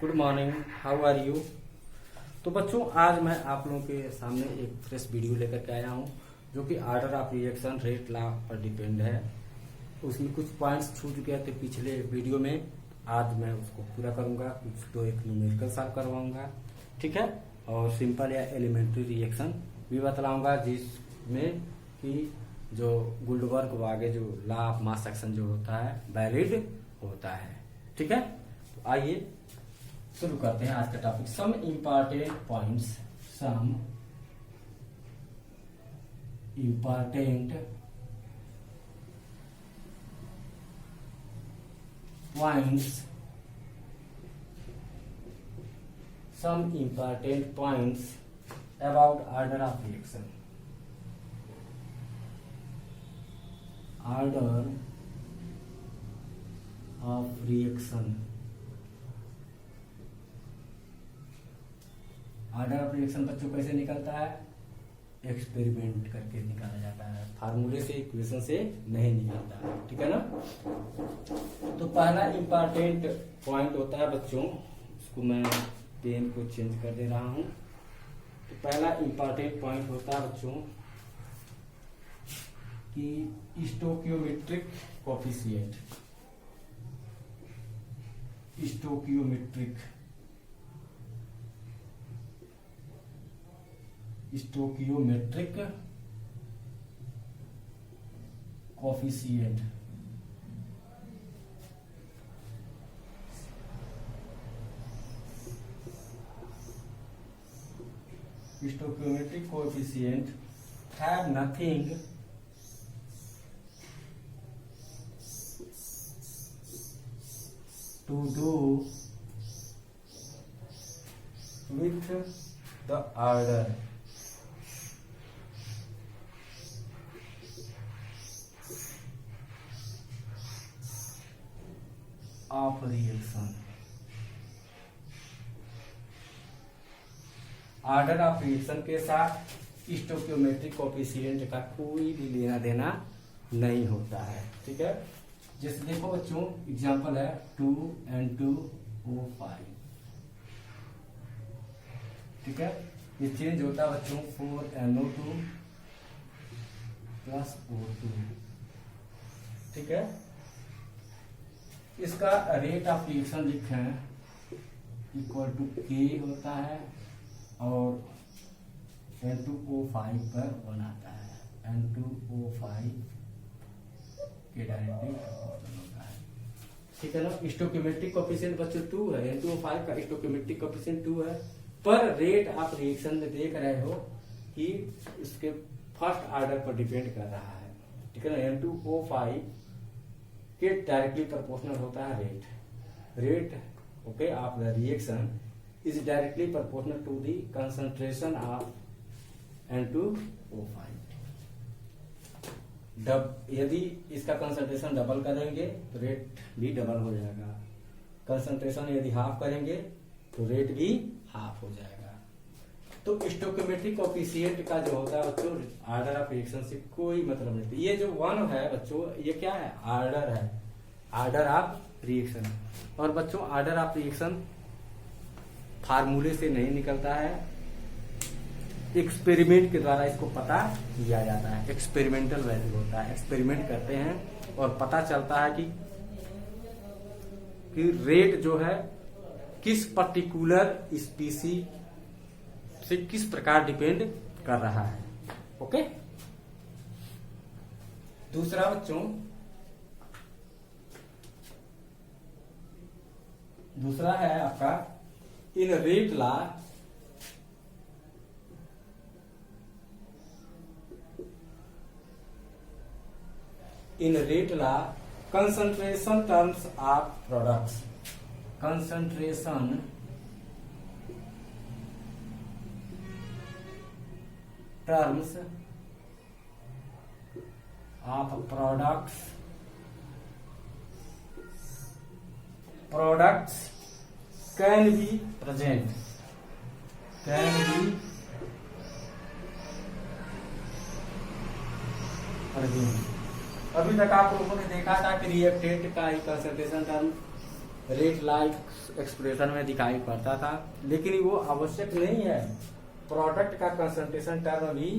Good morning, how are you. तो बच्चों, आज मैं आप लोगों के सामने एक फ्रेश वीडियो लेकर के आया हूँ जो कि order of reaction rate law पर डिपेंड है। उसमें कुछ पॉइंट्स छूट गए थे पिछले वीडियो में, आज मैं उसको पूरा करूंगा। कुछ तो एक न्यूमेरिकल सॉल्व करवाऊंगा, ठीक है, और सिंपल या एलिमेंट्री रिएक्शन भी बतलाऊंगा जिसमें कि जो गुल्डबर्ग वागे जो लॉ ऑफ मास एक्शन जो होता है वैलिड होता है, ठीक है। तो आइए शुरू करते हैं आज का topic. Some important points, some important points, some important points about order of reaction. Order of reaction. Order of reaction बच्चों कैसे निकलता है? एक्सपेरिमेंट करके निकाला जाता है, फार्मूले से इक्वेशन से नहीं निकलता है, ठीक है ना। तो पहला इंपॉर्टेंट पॉइंट होता है बच्चों, उसको मैं पेन को चेंज कर दे रहा हूं। तो पहला इंपॉर्टेंट पॉइंट होता है बच्चों कि stoichiometric coefficient, stoichiometric coefficient. Stoichiometric coefficient have nothing to do with the order of reaction। Order of reaction के साथ स्टोकियोमेट्रिक कोफिशिएंट का कोई भी लेना देना नहीं होता है, ठीक है। जैसे देखो बच्चों, एग्जांपल है 2N2O5, ठीक है। ये चेंज होता है बच्चों 4NO2 प्लस O2, ठीक है। इसका रेट ऑफ रिएक्शन लिखे हैं इक्वल टू K होता है और N2O5 पर 1 आता है। N2O5 के डायरेक्टली होता है, ठीक है ना। स्टोकियोमेट्रिक कोफिशिएंट बच्चों 2 है, N2O5 का स्टोकियोमेट्रिक कोफिशिएंट 2 है, पर रेट आप रिएक्शन में देख रहे हो कि इसके फर्स्ट ऑर्डर पर डिपेंड कर रहा है, ठीक है ना। N2O5 के डायरेक्टली प्रोपोर्शनल होता है rate okay of the reaction is directly proportional to the concentration of N2O5। यदि इसका कंसंट्रेशन डबल करेंगे तो रेट भी डबल हो जाएगा, कंसंट्रेशन यदि हाफ करेंगे तो रेट भी हाफ हो जाएगा। तो स्टोकियोमेट्रिक कोफिशिएंट का जो होता है बच्चों ऑर्डर ऑफ रिएक्शन से कोई मतलब नहीं। ये जो 1 है बच्चों, ये क्या है? ऑर्डर है, ऑर्डर ऑफ रिएक्शन। और बच्चों ऑर्डर ऑफ रिएक्शन फार्मूले से नहीं निकलता है, एक्सपेरिमेंट के द्वारा इसको पता किया जाता है। एक्सपेरिमेंटल वैल्यू होता है, एक्सपेरिमेंट करते हैं और पता चलता है कि रेट जो है किस पर्टिकुलर स्पीसी से किस प्रकार डिपेंड कर रहा है, ओके। दूसरा बच्चों, दूसरा है आपका in rate law concentration terms of products, concentration terms of products can be present, अभी तक आप लोगों ने देखा था कि रिएक्टेंट का ही concentration term rate like expression में दिखाई पड़ता था, लेकिन वो आवश्यक नहीं है। प्रोडक्ट का कंसंट्रेशन टर्म भी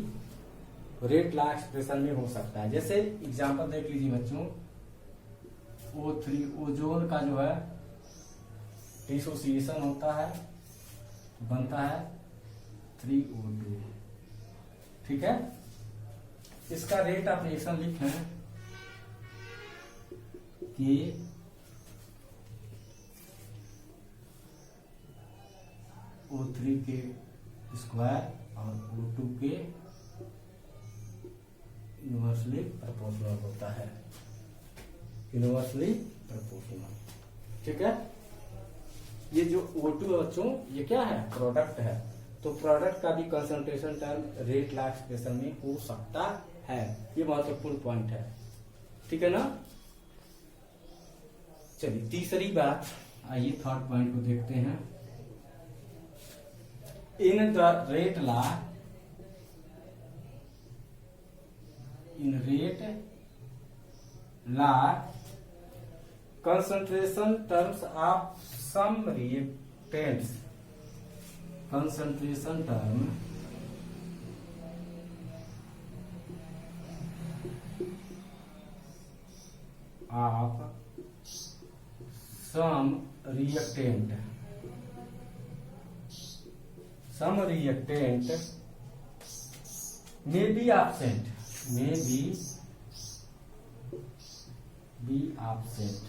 रेट ला एक्सप्रेशन में हो सकता है। जैसे एग्जांपल देख लीजिए बच्चों, O3 ओजोन का जो है डिसोसिएशन होता है, बनता है 3O2, ठीक है। इसका रेट आप रिएक्शन लिखें कि O3 के स्क्वायर और O2 के इनवर्सली प्रोपोर्शनल होता है, इनवर्सली प्रोपोर्शनल, ठीक है। ये जो O2 बच्चों ये क्या है, प्रोडक्ट है, तो प्रोडक्ट का भी concentration term rate law expression में हो सकता है। ये महत्वपूर्ण पॉइंट है, ठीक है ना। चलिए तीसरी बात, आइए थर्ड पॉइंट को देखते हैं। In the rate law, in rate law concentration terms of some reactants, concentration term of some reactant, some reactant may be absent, may be absent,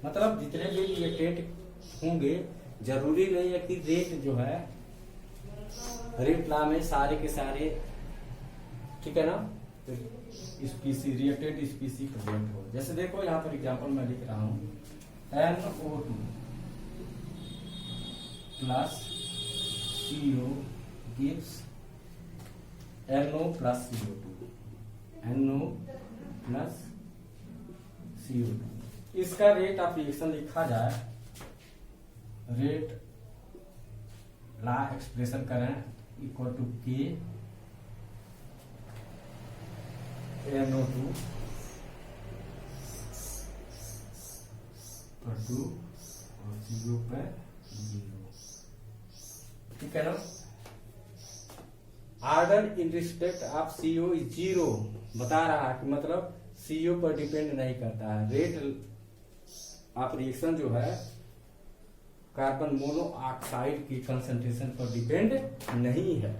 मतलब जितने भी रिएक्टेंट होंगे जरूरी नहीं है कि रेट जो है रेट ला में सारे के सारे, ठीक है ना, स्पीसी रिएक्टेंट स्पीसी प्रेजेंट हो। जैसे देखो यहाँ पर एग्जांपल मैं लिख रहा हूं, NO2 plus CO gives NO plus CO2, NO plus CO2। इसका रेट ऑफ रिएक्शन लिखा जाए, रेट ला एक्सप्रेशन करें इक्वल टू K NO2 पर 2 और CO पे 0, ठीक है ना। Order in respect of CO is 0 बता रहा है कि मतलब CO पर डिपेंड नहीं करता है। रेट ऑफ रिएक्शन जो है कार्बन मोनोऑक्साइड की कंसंट्रेशन पर डिपेंड नहीं है।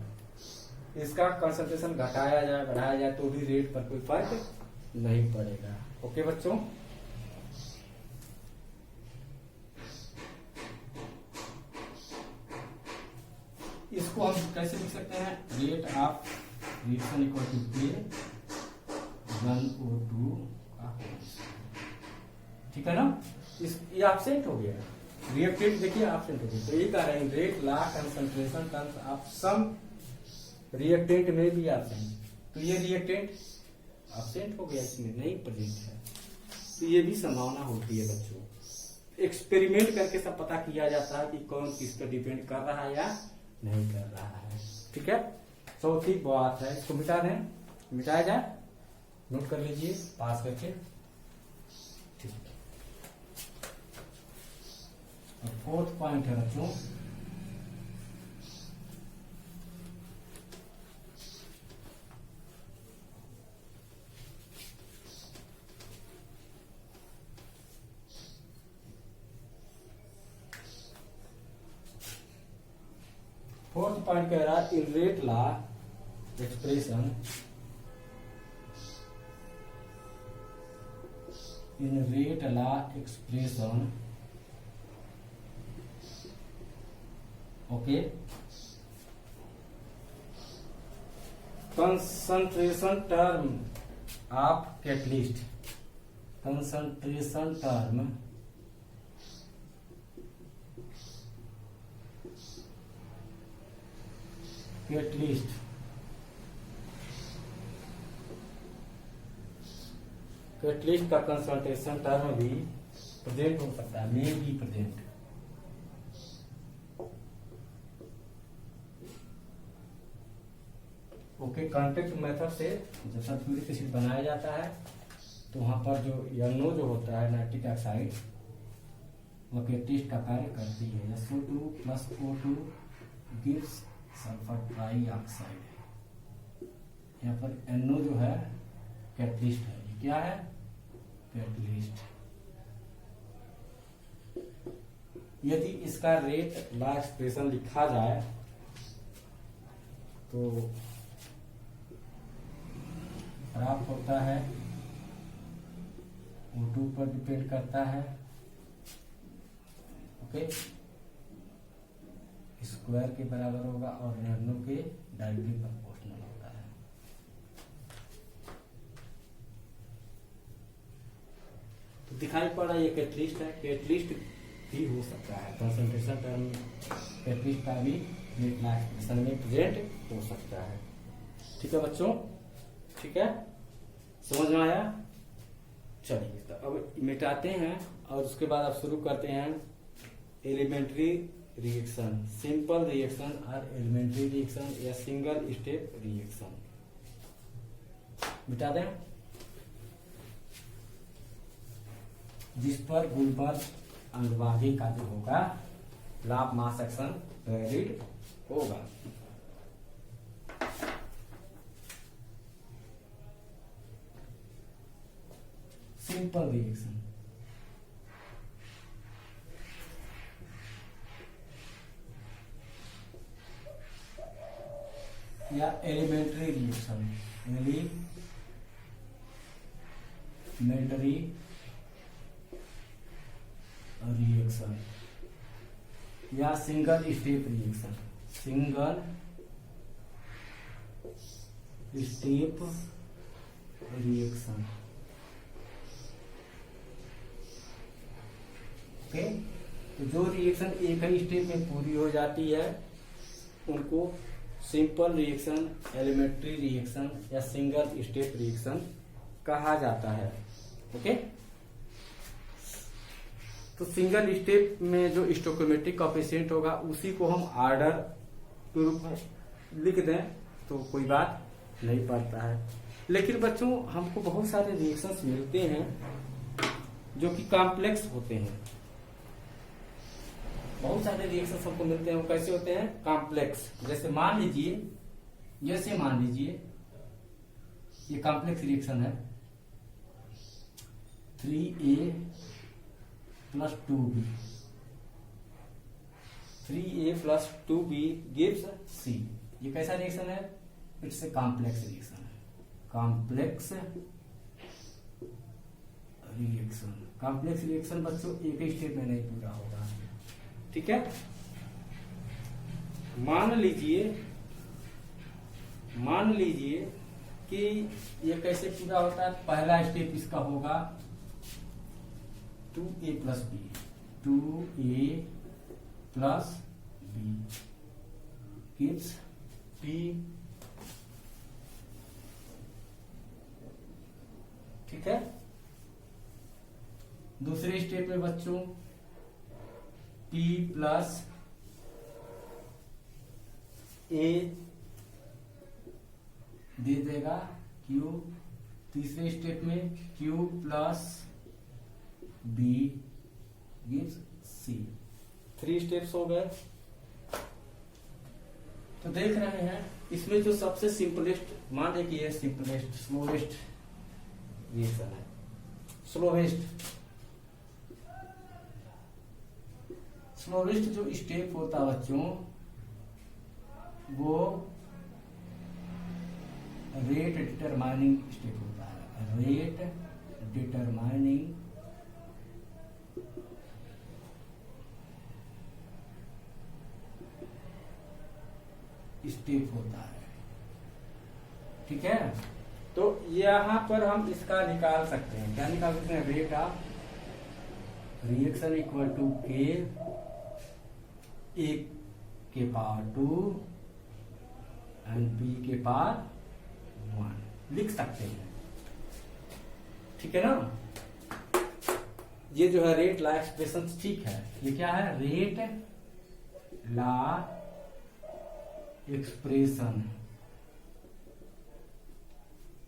इसका कंसंट्रेशन घटाया जाए बढ़ाया जाए तो भी रेट पर कोई फर्क नहीं पड़ेगा। ओके बच्चों, इसको हम कैसे लिख सकते हैं, rate of reaction equal to K 1O2 का, ठीक है ना। ये एब्सेंट हो गया, रिएक्टेंट देखिए एब्सेंट हो गया, तो ये कह रहे हैं rate law concentration terms of some reactant में भी एब्सेंट, तो ये रिएक्टेंट एब्सेंट हो गया, इसमें नहीं प्रेजेंट है, तो ये भी संभावना होती है बच्चों। एक्सपेरिमेंट करके सब पता किया जाता है कि कौन किस पर डिपेंड कर रहा है या नहीं कर रहा है, ठीक है। चौथी बात है, इसको मिटा दें, मिटाया जाए, नोट कर लीजिए पास करके, ठीक है। फोर्थ पॉइंट है बच्चों, फोर्थ पॉइंट कह रहा है in rate law expression, in rate law expression, okay, concentration term of catalyst, concentration term catalyst, catalyst का कंसंट्रेशन टर्म भी प्रेजेंट हो सकता है, may be present, okay. Contact method से जब सल्फ्यूरिक एसिड बनाया जाता है तो वहां पर जो NO जो होता है नाइट्रिक ऑक्साइड वह कैटेलिस्ट का कार्य करती है। SO2 plus O2 gives sulphur trioxide. यहाँ पर NO जो है कैटलिस्ट है। ये क्या है? कैटलिस्ट। यदि इसका रेट लॉ एक्सप्रेशन लिखा जाए तो प्राप्त होता है, O2 पर डिपेंड करता है, ओके, स्क्वायर के बराबर होगा और NO के डायरेक्टली प्रोपोर्शनल होता है। तो दिखाई पड़ा ये कैटलिस्ट है। कैटलिस्ट भी हो सकता है, कंसंट्रेशन टर्म कैटलिस्ट का भी रेट लॉ एक्सप्रेशन में प्रेजेंट हो सकता है। ठीक है बच्चों, ठीक है, समझ में आया? चलिए तो अब मिटाते हैं और उसके बाद अब शुरू करते हैं एलिमेंट्री रिएक्शन, सिंपल रिएक्शन और एलिमेंट्री रिएक्शन या सिंगल स्टेप रिएक्शन। मिटा दें, जिस पर गुलबर्ग अंगवागी का जो होगा law of mass action valid होगा। सिंपल रिएक्शन या एलिमेंट्री रिएक्शन, एलिमेंट्री रिएक्शन या single step reaction, single step reaction. Okay, तो जो रिएक्शन एक ही स्टेप में पूरी हो जाती है उनको सिंपल रिएक्शन, एलिमेंट्री रिएक्शन या सिंगल स्टेप रिएक्शन कहा जाता है। ओके, तो सिंगल स्टेप में जो स्टोइकोमेट्रिक कोएफिशिएंट होगा उसी को हम ऑर्डर के रूप में लिख दें तो कोई बात नहीं पड़ता है। लेकिन बच्चों हमको बहुत सारे रिएक्शंस मिलते हैं जो कि कॉम्प्लेक्स होते हैं। बहुत सारे रिएक्शंस हमको मिलते हैं, वो कैसे होते हैं? कॉम्प्लेक्स। जैसे मान लीजिए ये कॉम्प्लेक्स रिएक्शन है, 3A plus 2B, 3A plus 2B gives C। ये कैसा रिएक्शन है? इट्स ए कॉम्प्लेक्स रिएक्शन है। कॉम्प्लेक्स रिएक्शन बच्चों एक ही स्टेप में नहीं पूरा होगा। ठीक है, मान लीजिए कि ये कैसे पूरा होता है। पहला स्टेप इसका होगा 2A plus B, 2A plus B gives P। ठीक है, दूसरे स्टेप में बच्चों P प्लस A दे देगा Q। तीसरे स्टेप में Q plus B gives C। 3 steps हो गए। तो देख रहे हैं इसमें जो सबसे सिंपलेस्ट, मान लें कि ये सिंपलेस्ट स्लोवेस्ट रिएक्शन है। स्लोवेस्ट जो स्टेप होता है बच्चों वो रेट डिटरमाइनिंग स्टेप होता है। रेट डिटरमाइनिंग स्टेप होता है। ठीक है, तो यहां पर हम इसका निकाल सकते हैं। क्या निकाल सकते हैं? Rate of reaction equal to K, A के पावर 2 एंड B के पावर 1 लिख सकते हैं। ठीक है ना? ये जो है रेट लॉ एक्सप्रेशन ठीक है। ये क्या है? रेट लॉ एक्सप्रेशन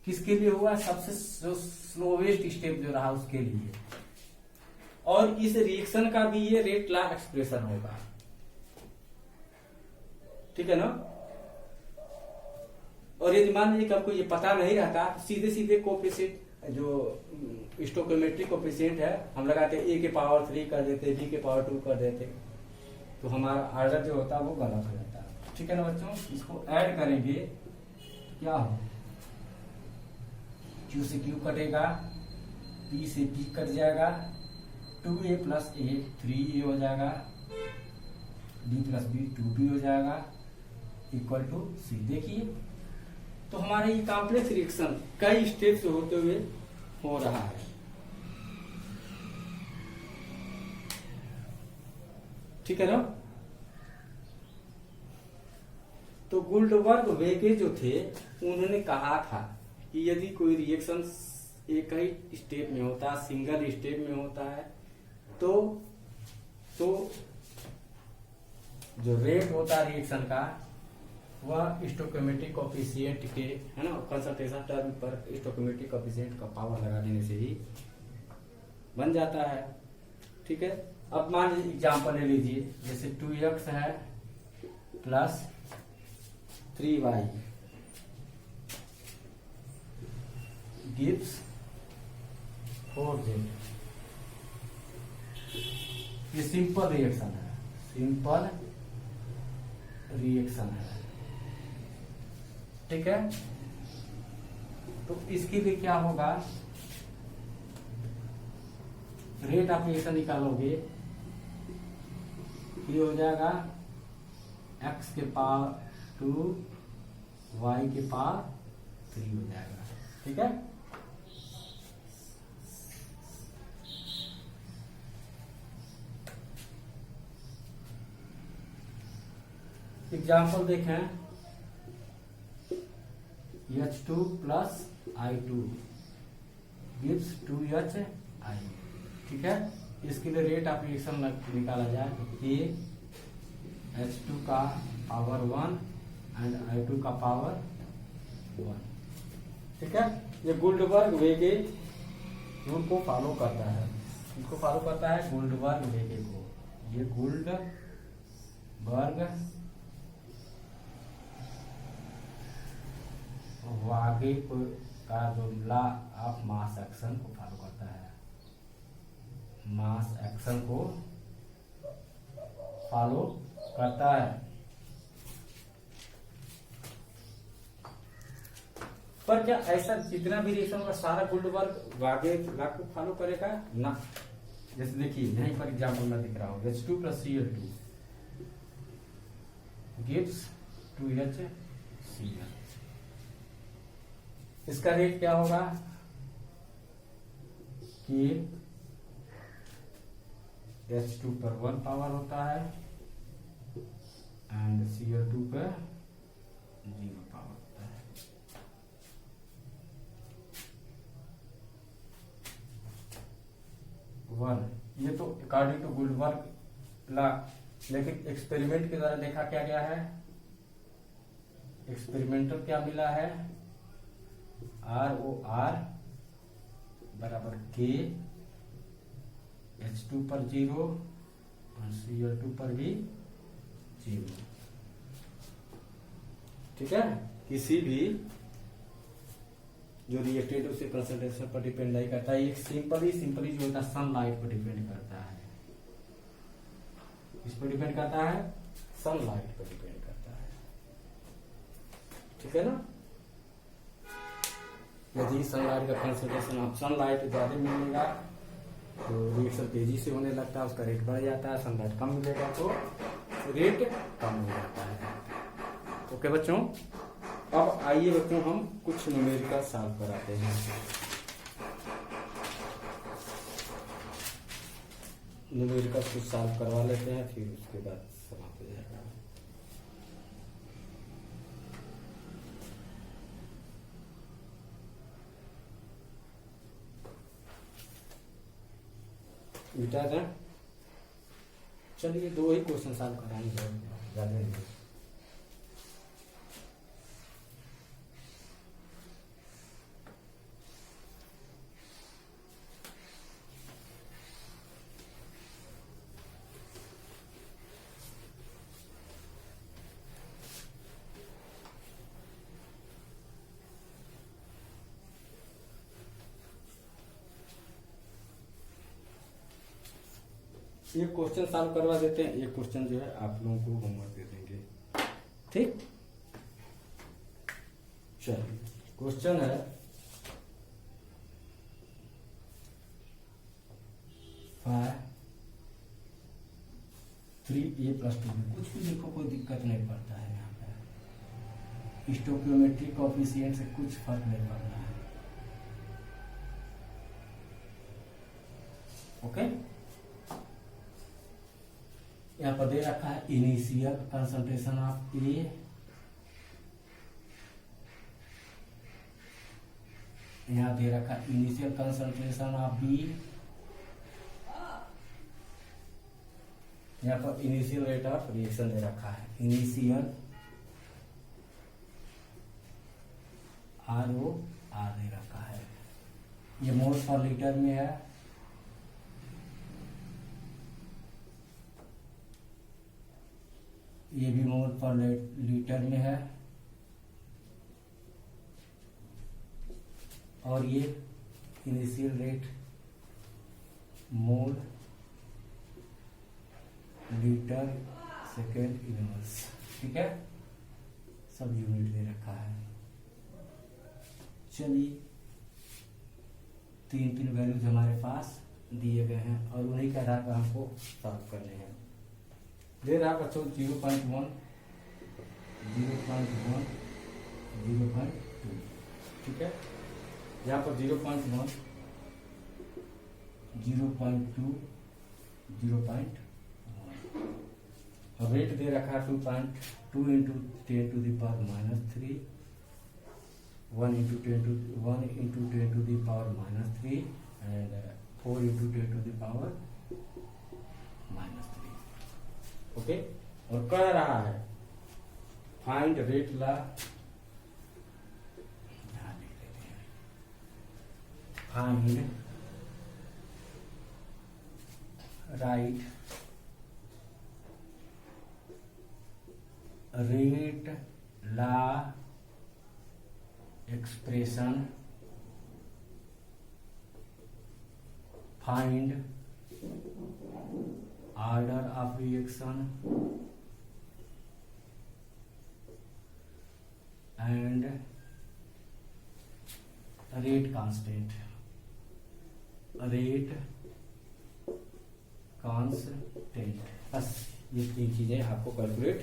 किसके लिए हुआ? सबसे जो स्लोवेस्ट स्टेप जो रहा उसके लिए। और इस रिएक्शन का भी ये रेट लॉ एक्सप्रेशन होगा, ठीक है ना। और यदि मान लीजिए कि आपको ये पता नहीं रहता, सीधे सीधे कोफिशिएंट जो स्टोइकोमेट्रिक कोफिशिएंट है हम लगाते ए के पावर 3 कर देते, बी के पावर 2 कर देते, तो हमारा ऑर्डर जो होता है वो गलत हो जाता है, ठीक है ना बच्चों। इसको ऐड करेंगे क्या हो, Q से Q कटेगा, P से P कट जाएगा, 2A प्लस A 3A हो जाएगा, B प्लस B 2B हो जाएगा, इक्वल टू C। देखिए तो हमारे ये कॉम्प्लेक्स रिएक्शन कई स्टेप से होते हुए हो रहा है, ठीक है ना। तो गुल्डबर्ग वेगे जो थे उन्होंने कहा था कि यदि कोई रिएक्शन एक ही स्टेप में होता है, सिंगल स्टेप में होता है, तो जो रेट होता है रिएक्शन का वह स्टोइकोमेट्रिक कोफिशिएंट के, है ना, कंसंट्रेशन टर्म पर स्टोइकोमेट्रिक कोफिशिएंट का पावर लगा देने से ही बन जाता है, ठीक है। अब मान लीजिए एग्जाम्पल ले लीजिए, जैसे 2x है प्लस 3y गिव्स 4z। ये सिंपल रिएक्शन है, सिंपल रिएक्शन है, ठीक है। तो इसके लिए क्या होगा, रेट आप रिएक्शन निकालोगे, ये हो जाएगा x के पावर 2 y के पावर 3 हो जाएगा, ठीक है। एग्जाम्पल देखें, H2 plus I2 gives 2HI, ठीक है। इसके लिए रेट ऑफ रिएक्शन निकाला जाए तो A H2 का पावर 1 एंड I2 का पावर 1, ठीक है। ये गुल्डबर्ग वेगे रूल को फॉलो करता है, इसको फॉलो करता है गुल्डबर्ग वेगे को। ये गुल्डबर्ग वागे का जो लॉ ऑफ मास एक्शन को फॉलो करता है, मास एक्शन को फॉलो करता है। पर क्या ऐसा जितना भी रिएक्शन होगा सारा गुल्डबर्ग वागे लॉ को फॉलो करेगा ना। जैसे देखिए यहीं पर एग्जाम्पल में दिख रहा हूं, H2 plus Cl2 gives 2HCl। इसका रेट क्या होगा कि H2 पर 1 पावर होता है एंड Cl2 पर 0 पावर होता है। वन ये तो अकॉर्डिंग टू गुल्डबर्ग लॉ, लेकिन एक्सपेरिमेंट के द्वारा देखा क्या गया है, एक्सपेरिमेंटल क्या मिला है, ROR बराबर K, H2 पर 0 और Cl2 पर भी 0, ठीक है। किसी भी जो रिएक्टेंट है उसके कंसंट्रेशन पर डिपेंड नहीं करता है, एक सिंपली जो होता है सनलाइट पर डिपेंड करता है, इस पर डिपेंड करता है, सनलाइट पर डिपेंड करता है, ठीक है ना। यदि सनलाइट का कंसंट्रेशन आप सनलाइट ज्यादा मिलेगा तो रिएक्शन तेजी से होने लगता है, उसका रेट बढ़ जाता है, सनलाइट कम मिलेगा तो रेट कम हो जाता है। ओके बच्चों, अब आइए बच्चों हम कुछ न्यूमेरिकल सॉल्व कराते हैं। न्यूमेरिकल कुछ सॉल्व करवा लेते हैं, फिर उसके बाद समाप्त हो जाएगा। मिटा दें, चलिए 2 ही क्वेश्चन सॉल्व कराएंगे, ज्यादा नहीं। ये क्वेश्चन सॉल्व करवा देते हैं, ये क्वेश्चन जो है आप लोगों को होमवर्क दे देंगे। ठीक, चलिए क्वेश्चन है 3a + 2b। कुछ भी लिखो, कोई दिक्कत नहीं पड़ता है। यहाँ पे स्टोकियोमेट्रिक कोएफिशिएंट से कुछ फर्क नहीं पड़ रहा है। ओके, यहाँ पर दे रखा है इनिशियल कंसंट्रेशन ऑफ ए, यहाँ दे रखा है इनिशियल कंसंट्रेशन ऑफ बी, यहाँ पर इनिशियल रेट ऑफ रिएक्शन दे रखा है, इनिशियल RO R दे रखा है। ये मोल पर लीटर में है, ये भी मोल पर लीटर में है, और ये initial rate mole litre second inverse. ठीक है, सब यूनिट दे रखा है। चलिए, तीन वैल्यूज हमारे पास दिए गए हैं और उन्हीं के आधार पर हमको सॉल्व करने हैं। दे रहा बच्चों 0.1, 0.1, 0.2। ठीक है, यहाँ पर 0.1, 0.2, 0.1 और रेट दे रखा है 2.2 × 10⁻³ 1 × 10⁻³ एंड 4 × 10⁻³ ओके। और कह रहा है find rate law, find right rate law expression, find order of reaction and rate constant, rate constant. बस ये 3 चीजें आपको कैलकुलेट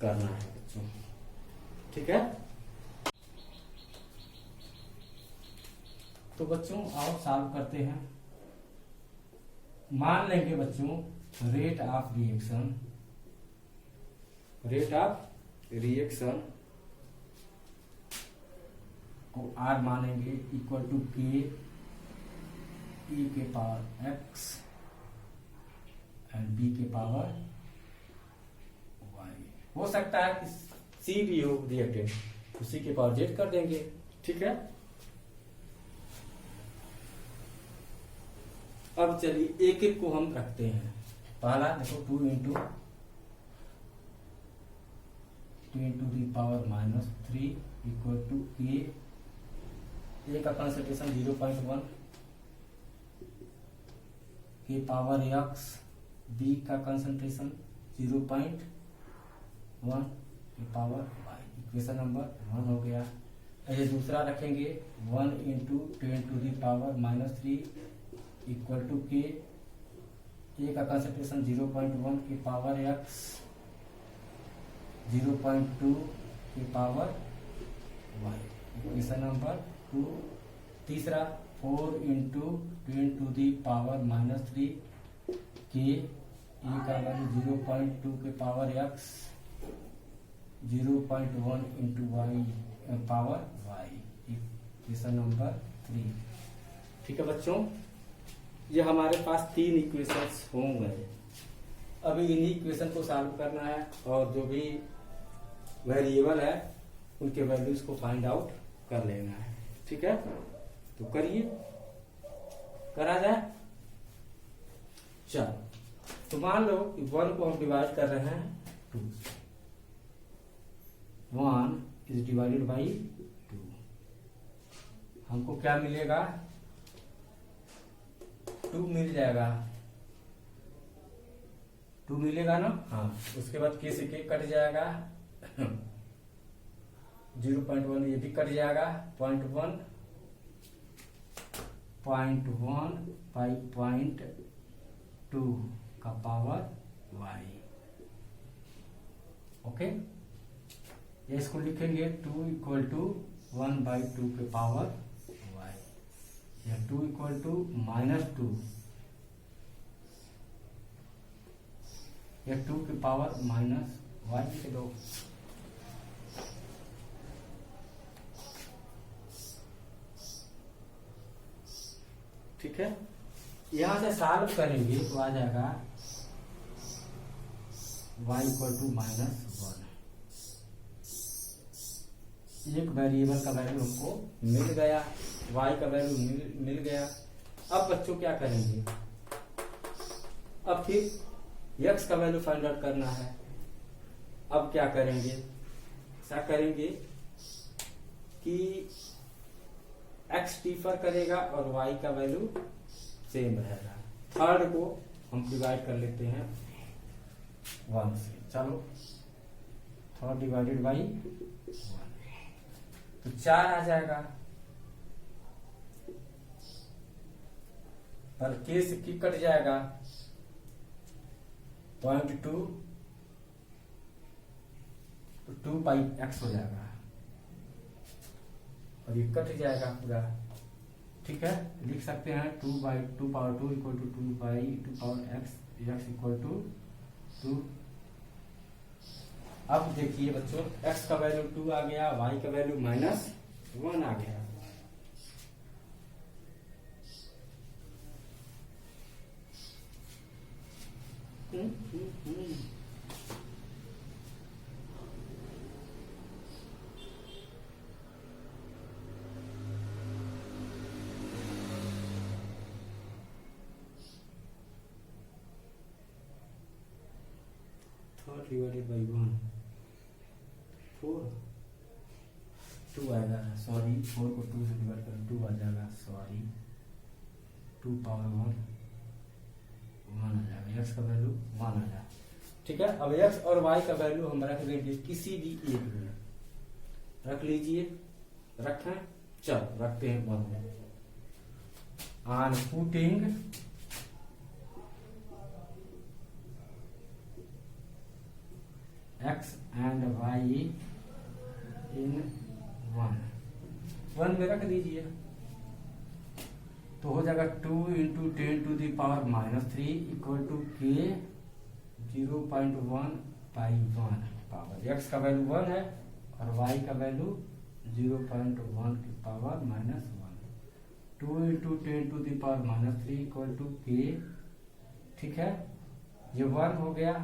करना है बच्चों। ठीक है, तो बच्चों आओ सॉल्व करते हैं। मान लेंगे बच्चों rate of reaction, rate of reaction को R मानेंगे equal to K E⁻x and B⁻y। हो सकता है कि C भी हो रिएक्टेंट, तो C⁻z कर देंगे। ठीक है, अब चलिए एक एक को हम रखते हैं। पहला देखो 2 × 10⁻³ इक्वल टू ए का कंसंट्रेशन 0.1 के पावर x, बी का कंसंट्रेशन 0.1 के पावर y। इक्वेशन नंबर 1 हो गया। ऐसे दूसरा रखेंगे 1 × 10⁻³ इक्वल टू के, ए का कंसंट्रेशन 0.1 के पावर x, 0.2 के पावर y। Equation number 2। तीसरा 4 × 10⁻³ के, ए का वैल्यू 0.2 के power x, 0.1 × y power y। Equation number 3। ठीक है बच्चों, ये हमारे पास 3 इक्वेशंस होंगे। अभी इन्हीं इक्वेशन को सॉल्व करना है और जो भी वेरिएबल है उनके वैल्यूज को फाइंड आउट कर लेना है। ठीक है, तो करिए, करा जाए। चलो, तो मान लो 1 को हम डिवाइड कर रहे हैं 2, 1 इज डिवाइडेड बाई 2। हमको क्या मिलेगा? 2 मिल जाएगा। 2 मिलेगा ना। हाँ, उसके बाद k से k कट जाएगा 0.1 ये भी कट जाएगा 0.1 बाई 0.2 का पावर y। ओके, ये इसको लिखेंगे 2 इक्वल टू 1/2 के पावर y, या 2 इक्वल टू -2 या 2 के पावर -y लिख दो। ठीक है, यहां से सॉल्व करेंगे तो आ जाएगा y इक्वल टू -1। एक वेरिएबल का वैल्यू हमको मिल गया, y का वैल्यू मिल गया। अब बच्चों क्या करेंगे, अब फिर x का वैल्यू फाइंड आउट करना है। अब क्या करेंगे, ऐसा करेंगे कि x डिफर करेगा और y का वैल्यू सेम रहेगा। थर्ड को हम डिवाइड कर लेते हैं 1 से। चलो, थर्ड डिवाइडेड बाई 1 तो 4 आ जाएगा, पर k से k कट जाएगा 0.2 तो 2 पाई x हो जाएगा और ये कट जाएगा पूरा। ठीक है, लिख सकते हैं 2/2 power 2 equal to 2/2 power x equal to 2। अब देखिए बच्चों, x का वैल्यू 2 आ गया, y का वैल्यू -1 आ गया। डिवाइडेड बाई 1 4 2 आएगा, सॉरी 4 को 2 से डिवाइड करें 2 आ जाएगा, सॉरी 2 पावर 1 आ जाएगा, x का वैल्यू 1 आ जाएगा। ठीक है, अब x और y का वैल्यू हम रख लेंगे किसी भी एक में, रख लीजिए। रखें, चलो रखते हैं 1 में। On putting x and y in 1 में रख दीजिए तो हो जाएगा 2 into 10 to the power -3 equal to k 0.1 by 1 power. x का वैल्यू 1 है और y का वैल्यू 0.1 की power -1। 2 into 10 to the power -3 equal to k। ठीक है, ये 1 हो गया,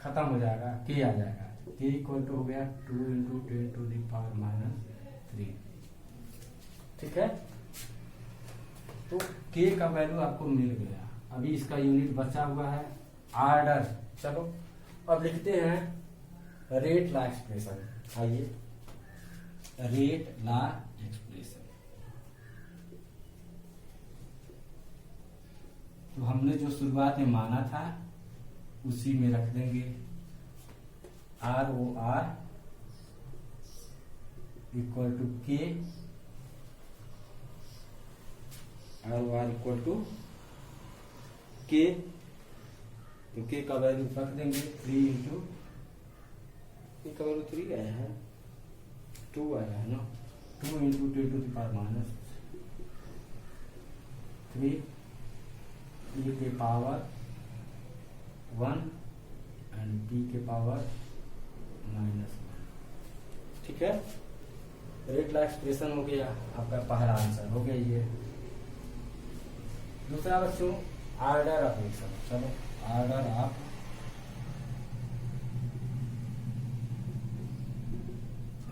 खत्म हो जाएगा, k आ जाएगा, k इक्वल टू हो गया 2 इंटू 10 टू दी पावर -3। ठीक है, तो k का वैल्यू आपको मिल गया। अभी इसका यूनिट बचा हुआ है आर्डर। चलो अब लिखते हैं रेट ला एक्सप्रेशन। आइए, रेट ला एक्सप्रेशन। तो हमने जो शुरुआत में माना था उसी में रख देंगे, ROR equal to k, ROR equal to k, तो k का वैल्यू रख देंगे 3 इंटू, k का वैल्यू 3 आया है, 2 आया है ना, 2 into 10 to the power -3 e के पावर 1 एंड b के पावर -1। ठीक है, रेट ला एक्सप्रेशन हो गया, आपका पहला आंसर हो गया ये। दूसरा बच्चों आर्डर ऑफ रिएक्शन। चलो, आर्डर ऑफ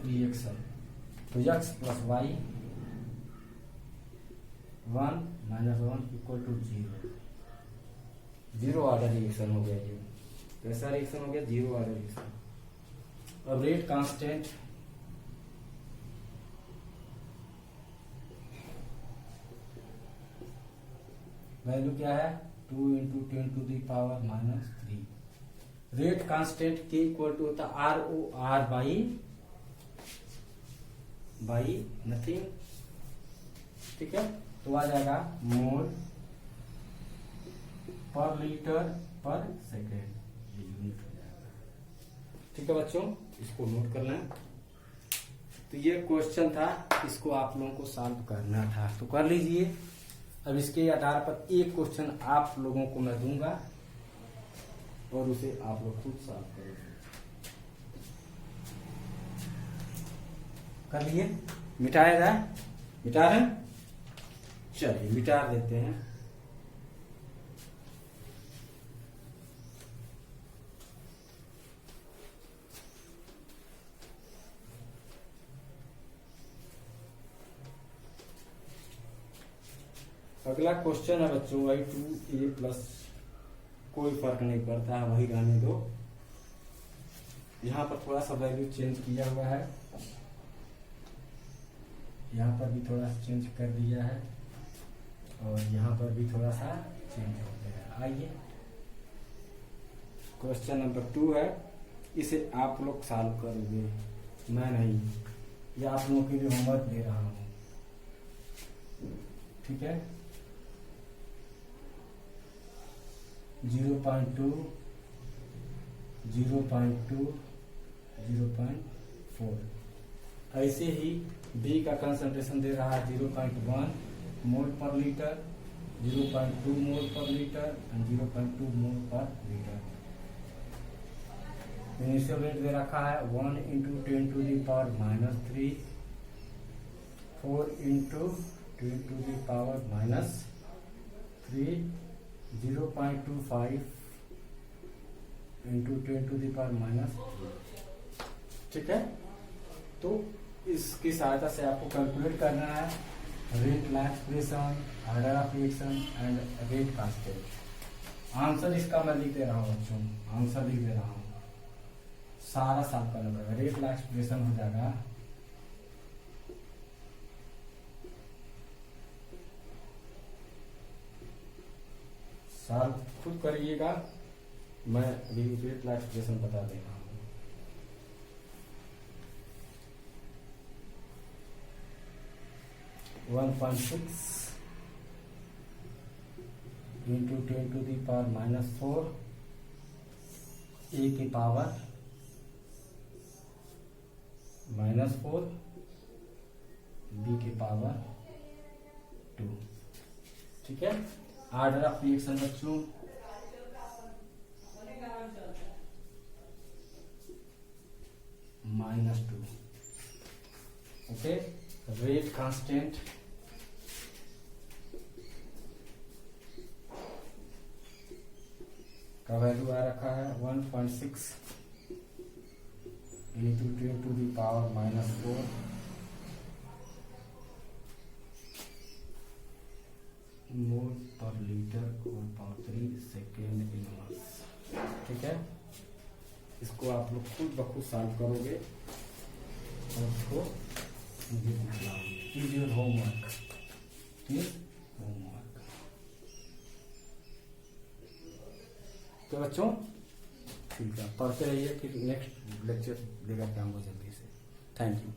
रिएक्शन, तो x plus y 1 -1 equal to 0। 0 order reaction हो गया ये। कैसा रिएक्शन हो गया? 0 ऑर्डर रिएक्शन। अब रेट कांस्टेंट, वैल्यू क्या है? 2 into 10 to the power -3 rate constant के इक्वल टू होता है R O R by nothing, ठीक है। तो आ जाएगा मोल पर लीटर पर सेकेंड, ये यूनिट हो जाएगा, ठीक है बच्चों, इसको नोट कर लें। तो ये क्वेश्चन था, इसको आप लोगों को सॉल्व करना था, तो कर लीजिए। अब इसके आधार पर एक क्वेश्चन आप लोगों को मैं दूंगा और उसे आप लोग खुद सॉल्व करोगे। कर लिए? मिटाया जाए? मिटा रहे हैं? चलिए मिटा देते हैं। अगला क्वेश्चन है बच्चों y2a प्लस, कोई फर्क नहीं पड़ता है, वही रहने दो। यहाँ पर थोड़ा सा वैल्यू चेंज किया हुआ है, यहाँ पर भी थोड़ा सा चेंज कर दिया है और यहाँ पर भी थोड़ा सा चेंज हो गया है। आइए क्वेश्चन नंबर 2 है, इसे आप लोग सॉल्व करोगे, मैं नहीं, ये आप लोगों के लिए होमवर्क दे रहा हूँ, ठीक है। 0.2, 0.2, 0.4, ऐसे ही B का कंसंट्रेशन दे रहा है 0.1 मोल पर लीटर, 0.2 मोल पर लीटर एंड 0.2 मोल पर लीटर। इनिशियल रेट दे रखा है 1 × 10⁻³ 4 × 10⁻³ 0.25 × 10⁻³, ठीक है। तो इसकी सहायता से आपको कैलकुलेट करना है rate law expression, order of reaction and rate constant. Answer इसका मैं लिख दे रहा हूँ बच्चों, आंसर लिख दे रहा हूँ, सारा साफ करना पड़ेगा। रेट ला एक्सप्रेशन हो जाएगा साफ, खुद करिएगा, मैं अभी रेट ला एक्सप्रेशन बता दे रहा हूँ। वन 1.6 × 10⁻⁴ a की पावर -4, b की पावर 2, ठीक है। ऑर्डर ऑफ रिएक्शन बच्चों -2, ओके। रेट कांस्टेंट का वैल्यू आ रखा है 1.6 × 10⁻⁴ मोल पर लीटर 4.3 सेकेंड इनवर्स, ठीक है। इसको आप लोग खुद ब खुद सॉल्व करोगे और उसको मुझे दिखलाओगे। इज योर होमवर्क, ठीक, होमवर्क। तो बच्चों ठीक है, पढ़ते रहिए, फिर नेक्स्ट लेक्चर लेकर के आऊँगा जल्दी से। Thank you.